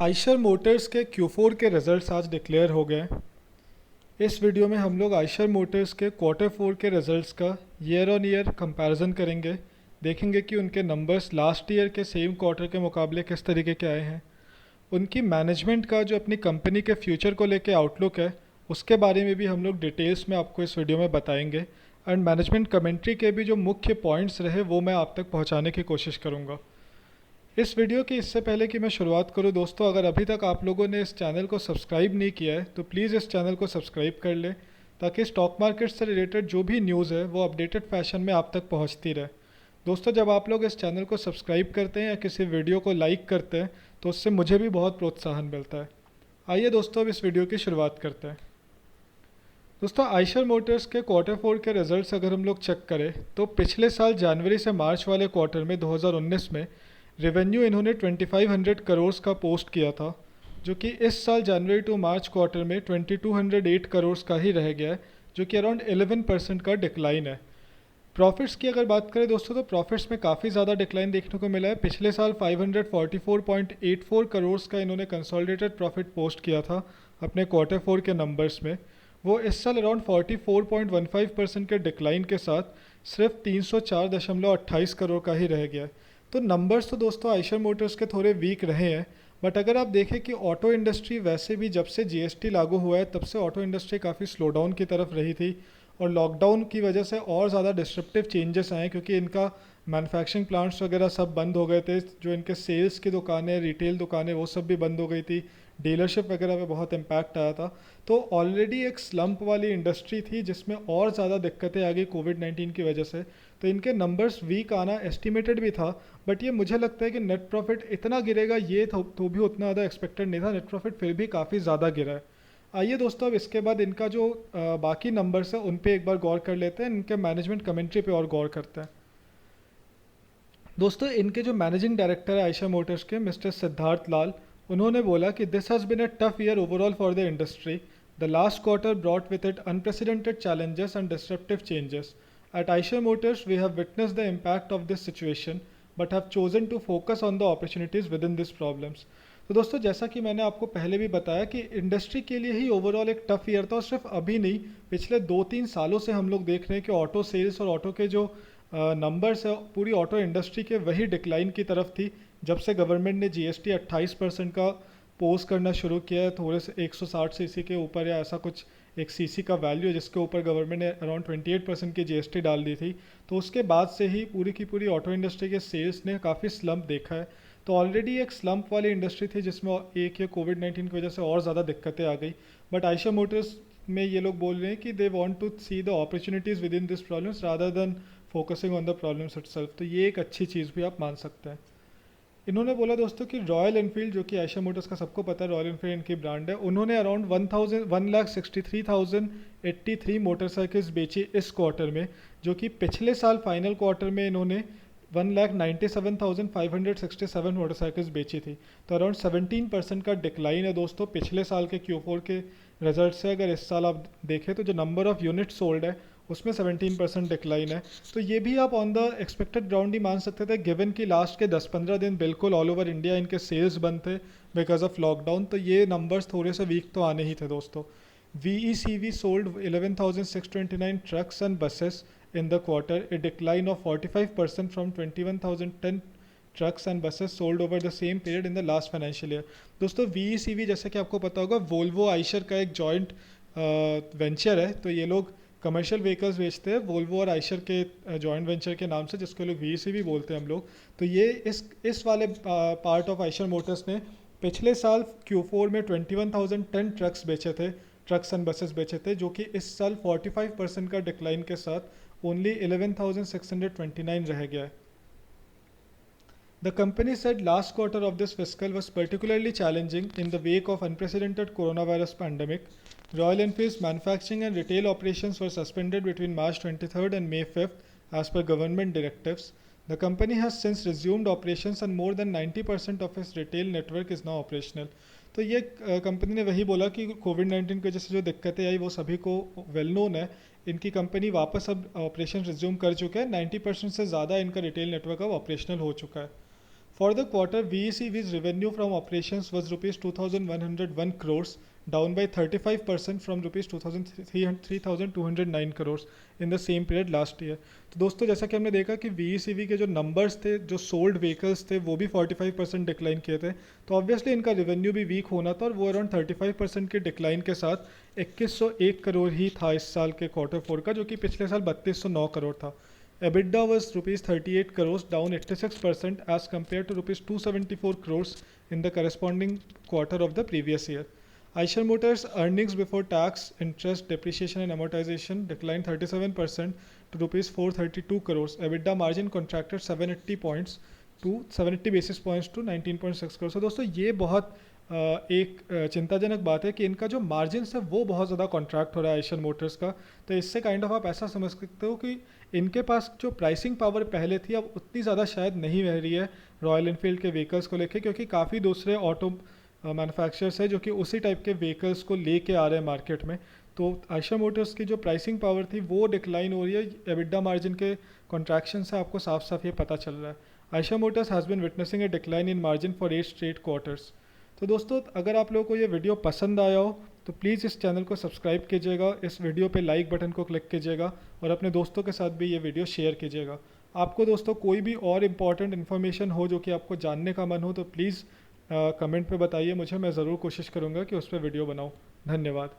Eicher Motors के Q4 के results आज डिक्लेयर हो गए। इस वीडियो में हम लोग आइशर मोटर्स के Q4 के रिज़ल्ट्स का ईयर ऑन ईयर कंपैरिजन करेंगे। देखेंगे कि उनके नंबर्स लास्ट ईयर के सेम क्वार्टर के मुकाबले किस तरीके के आए हैं। उनकी मैनेजमेंट का जो अपनी कंपनी के फ्यूचर को लेके आउटलुक है, उसके बारे में भी हम लोग डिटेल्स में आपको इस वीडियो में बताएंगे। एंड मैनेजमेंट कमेंट्री के भी जो मुख्य पॉइंट्स रहे वो मैं आप तक पहुंचाने की कोशिश करूंगा। इस वीडियो की इससे पहले कि मैं शुरुआत करूं दोस्तों, अगर अभी तक आप लोगों ने इस चैनल को सब्सक्राइब नहीं किया है तो प्लीज़ इस चैनल को सब्सक्राइब कर लें, ताकि स्टॉक मार्केट से रिलेटेड जो भी न्यूज़ है वो अपडेटेड फैशन में आप तक पहुंचती रहे। दोस्तों, जब आप लोग इस चैनल को सब्सक्राइब करते हैं या किसी वीडियो को लाइक करते हैं तो उससे मुझे भी बहुत प्रोत्साहन मिलता है। आइए दोस्तों, अब इस वीडियो की शुरुआत करते हैं। दोस्तों, आइशर मोटर्स के Q4 के रिजल्ट्स अगर हम लोग चेक करें तो पिछले साल जनवरी से मार्च वाले क्वार्टर में 2019 में रेवेन्यू इन्होंने 2500 करोड़ का पोस्ट किया था, जो कि इस साल जनवरी टू मार्च क्वार्टर में 2208 करोड़ का ही रह गया है, जो कि अराउंड 11% का डिक्लाइन है। प्रॉफिट्स की अगर बात करें दोस्तों, तो प्रॉफिट्स में काफ़ी ज़्यादा डिक्लाइन देखने को मिला है। पिछले साल 544.84 करोड़ का इन्होंने कंसोलिडेटेड प्रॉफिट पोस्ट किया था अपने Q4 के नंबर्स में। वो इस साल अराउंड 44.15% के डिक्लाइन के साथ सिर्फ 304.28 करोड़ का ही रह गया है। तो नंबर्स तो दोस्तों आइशर मोटर्स के थोड़े वीक रहे हैं, बट अगर आप देखें कि ऑटो इंडस्ट्री वैसे भी जब से जीएसटी लागू हुआ है तब से ऑटो इंडस्ट्री काफ़ी स्लो डाउन की तरफ रही थी, और लॉकडाउन की वजह से और ज़्यादा डिस्ट्रप्टिव चेंजेस आए, क्योंकि इनका मैन्युफैक्चरिंग प्लांट्स वगैरह सब बंद हो गए थे। जो इनके सेल्स की दुकानें, रिटेल दुकानें, वो सब भी बंद हो गई थी। डीलरशिप वगैरह पे बहुत इम्पैक्ट आया था। तो ऑलरेडी एक स्लंप वाली इंडस्ट्री थी जिसमें और ज़्यादा दिक्कतें आ गई कोविड-19 की वजह से। तो इनके नंबर्स वीक आना एस्टिमेटेड भी था, बट ये मुझे लगता है कि नेट प्रॉफिट इतना गिरेगा ये तो भी उतना ज़्यादा एक्सपेक्टेड नहीं था। नेट प्रॉफिट फिर भी काफ़ी ज़्यादा गिरा है। आइए दोस्तों, अब इसके बाद इनका जो बाकी नंबर्स है उन पे एक बार गौर कर लेते हैं, इनके मैनेजमेंट कमेंट्री पे और गौर करते हैं। दोस्तों, इनके जो मैनेजिंग डायरेक्टर है आइशर मोटर्स के, मिस्टर सिद्धार्थ लाल, उन्होंने बोला कि this has been a tough year overall for the industry. The last quarter brought with it unprecedented challenges and disruptive changes. At Eicher Motors we have witnessed the impact of this situation but have chosen to focus on the opportunities within this problems. तो दोस्तों, जैसा कि मैंने आपको पहले भी बताया कि इंडस्ट्री के लिए ही ओवरऑल एक टफ ईयर था, और सिर्फ अभी नहीं, पिछले 2-3 सालों से हम लोग देख रहे हैं कि ऑटो सेल्स और ऑटो के जो नंबर्स है पूरी ऑटो इंडस्ट्री के वही डिक्लाइन की तरफ थी। जब से गवर्नमेंट ने जीएसटी 28% का पोज करना शुरू किया है, थोड़े से 160 सीसी के ऊपर या ऐसा कुछ एक सीसी का वैल्यू है जिसके ऊपर गवर्नमेंट ने अराउंड 28% की जीएसटी डाल दी थी, तो उसके बाद से ही पूरी की पूरी ऑटो इंडस्ट्री के सेल्स ने काफ़ी स्लम्प देखा है। तो ऑलरेडी एक स्लम्प वाली इंडस्ट्री थी जिसमें एक ये कोविड-19 की वजह से और ज़्यादा दिक्कतें आ गई। बट आइशर मोटर्स में ये लोग बोल रहे हैं कि they want to see the opportunities within this problems rather than focusing on the problems itself. तो ये एक अच्छी चीज़ भी आप मान सकते हैं। इन्होंने बोला दोस्तों कि रॉयल एनफील्ड, जो कि आइशर मोटर्स का सबको पता है, रॉयल एनफील्ड इनकी ब्रांड है, उन्होंने अराउंड 1,63,083 मोटरसाइकिल्स बेची इस क्वार्टर में, जो कि पिछले साल फाइनल क्वार्टर में इन्होंने 1,97,567 मोटरसाइकिल्स बेची थी। तो अराउंड 17% का डिक्लाइन है दोस्तों पिछले साल के Q4 के रिजल्ट से। अगर इस साल आप देखें तो जो नंबर ऑफ यूनिट सोल्ड है उसमें 17% डिक्लाइन है। तो ये भी आप ऑन द एक्सपेक्टेड ग्राउंड ही मान सकते थे, गिवन कि लास्ट के 10-15 दिन बिल्कुल ऑल ओवर इंडिया इनके सेल्स बंद थे बिकॉज ऑफ लॉकडाउन। तो ये नंबर्स थोड़े से वीक तो आने ही थे दोस्तों। VECV sold 11,629 trucks and buses in the quarter, a decline of 45% from 21,010 trucks and buses sold over the same period in the last financial year। दोस्तों, VECV जैसे कि आपको पता होगा वोल्वो आइशर का एक जॉइंट वेंचर है। तो ये लोग कमर्शियल व्हीकल्स बेचते हैं वोल्वो और आइशर के जॉइंट वेंचर के नाम से, जिसको लोग VECV बोलते हैं हम लोग। तो ये इस वाले पार्ट ऑफ आइशर मोटर्स ने पिछले साल Q4 में 21,010 ट्रक्स बेचे थे, ट्रक्स एंड बसेस बेचे थे, जो कि इस साल 45% का डिक्लाइन के साथ ओनली 11,629 रह गया है। The company said last quarter of this fiscal was particularly challenging in the wake of unprecedented coronavirus pandemic. Royal Enfield's manufacturing and retail operations were suspended between March 23rd and May 5th as per government directives. The company has since resumed operations and more than 90% of its retail network is now operational. तो ये company ने वही बोला कि कोविड-19 की वजह से जो दिक्कतें आई वो सभी को वेल नोन है। इनकी कंपनी वापस अब ऑपरेशन रिज्यूम कर चुका है। 90% से ज़्यादा इनका रिटेल नेटवर्क अब ऑपरेशनल हो चुका है। For the quarter, VECV's revenue from operations was rupees 2,101 crores, down by 35% from rupees 3,209 crores in the same period last year. तो दोस्तों जैसा कि हमने देखा कि VECV के जो नंबर्स थे, जो सोल्ड व्हीकल्स थे, वो भी 45% डिक्लाइन किए थे, तो ऑब्वियसली इनका रेवेन्यू भी वीक होना था और वो अराउंड 35% के डिक्लाइन के साथ 2101 करोड़ ही था इस साल के क्वार्टर फोर का, जो कि पिछले साल 3209 करोड़ था. EBITDA was rupees 38 crores, down 86% as compared to rupees 274 crores in the corresponding quarter of the previous year. Eicher Motors earnings before tax, interest, depreciation and amortization declined 37% to rupees 432 crores. EBITDA margin contracted 780 basis points to 19.6 crores. So दोस्तों ये बहुत एक चिंताजनक बात है कि इनका जो मार्जिन है वो बहुत ज़्यादा कॉन्ट्रैक्ट हो रहा है आइशर मोटर्स का. तो इससे काइंड ऑफ आप ऐसा समझ सकते हो कि इनके पास जो प्राइसिंग पावर पहले थी अब उतनी ज़्यादा शायद नहीं रह रही है रॉयल एनफील्ड के व्हीकल्स को लेके, क्योंकि काफ़ी दूसरे ऑटो मैन्युफैक्चरर्स है जो कि उसी टाइप के व्हीकल्स को लेके आ रहे हैं मार्केट में. तो आइशर मोटर्स की जो प्राइसिंग पावर थी वो डिक्लाइन हो रही है. एबिडा मार्जिन के कॉन्ट्रैक्शन से आपको साफ साफ ये पता चल रहा है. Eicher Motors has been witnessing A decline in margin for 8 straight quarters. तो दोस्तों अगर आप लोगों को ये वीडियो पसंद आया हो तो प्लीज़ इस चैनल को सब्सक्राइब कीजिएगा, इस वीडियो पे लाइक बटन को क्लिक कीजिएगा और अपने दोस्तों के साथ भी ये वीडियो शेयर कीजिएगा. आपको दोस्तों कोई भी और इम्पॉर्टेंट इन्फॉर्मेशन हो जो कि आपको जानने का मन हो तो प्लीज़ कमेंट पे बताइए मुझे, मैं ज़रूर कोशिश करूँगा कि उस पर वीडियो बनाऊँ. धन्यवाद.